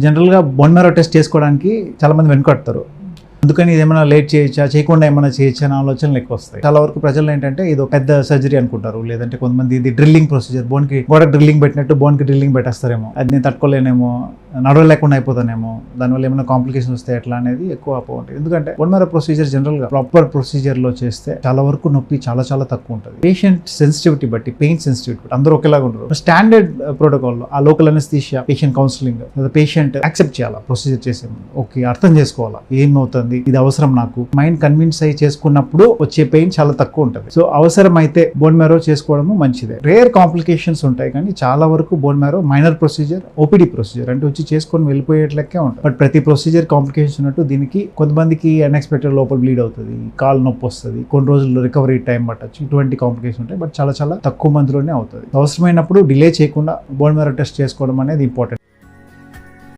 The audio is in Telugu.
జనరల్గా బోన్ మ్యారో టెస్ట్ చేసుకోవడానికి చాలా మంది వెనుకడతారు. అందుకని ఇది ఏమైనా లేట్ చేయొచ్చా, చేయకుండా ఏమైనా చేయొచ్చా అనే ఆలోచనలు ఎక్కువ వస్తాయి. చాలా వరకు ప్రజలు ఏంటంటే ఇది ఒక పెద్ద సర్జరీ అనుకుంటారు, లేదంటే కొంతమంది ఇది డ్రిల్లింగ్ ప్రొసీజర్, గోడకి డ్రిల్లింగ్ పెట్టినట్టు బోన్కి డ్రిల్లింగ్ పెట్టేస్తారేమో, అది నేను తట్టుకోలేనేమో, నడవలేకుండా అయిపోతానేమో, దానివల్ల ఏమైనా కాంప్లికేషన్ వస్తాయి ఎట్లా అనేది ఎక్కువ ఉంటుంది. ఎందుకంటే బోన్ మ్యారో ప్రొసీజర్ జనరల్గా ప్రాపర్ ప్రొసీజర్లో చేస్తే చాలా వరకు నొప్పి చాలా తక్కువ ఉంటుంది. పేషెంట్ సెన్సిటివిటీ బట్టి, పెయిన్ సెన్సిటివిటీ బట్టి అందరూ ఒకేలాగా ఉంటారు. స్టాండర్డ్ ప్రోటోకాల్లో ఆ local anaesthesia, patient counselling, patient accept చేయాలా ప్రొసీజర్ చేసే ముందు, ఓకే అర్థం చేసుకోవాలా ఏమవుతుంది, ఇది అవసరం నాకు, మైండ్ కన్విన్స్ అయ్యి చేసుకున్నప్పుడు వచ్చే పెయిన్ చాలా తక్కువ ఉంటుంది. సో అవసరం అయితే బోన్ మ్యారో చేసుకోవడము మంచిదే. రేర్ కాంప్లికేషన్స్ ఉంటాయి, కానీ చాలా వరకు bone marrow minor procedure, OPD procedure అంటే వచ్చి చేసుకొని వెళ్ళిపోయేట్లకే ఉంటుంది. బట్ ప్రతి ప్రొసీజర్ కాంప్లికేషన్స్ ఉన్నట్టు దీనికి కొంతమందికి అన్ఎక్స్పెక్టెడ్ లోపల బ్లీడ్ అవుతుంది, కాలు నొప్పి వస్తుంది, కొన్ని రోజుల్లో రికవరీ టైం పట్టచ్చు, ఇటువంటి కాంప్లికేషన్ ఉంటాయి. బట్ చాలా తక్కువ మందిలోనే అవుతుంది. అవసరమైనప్పుడు డిలే చేయకుండా బోన్ మ్యారో టెస్ట్ చేసుకోవడం అనేది ఇంపార్టెంట్.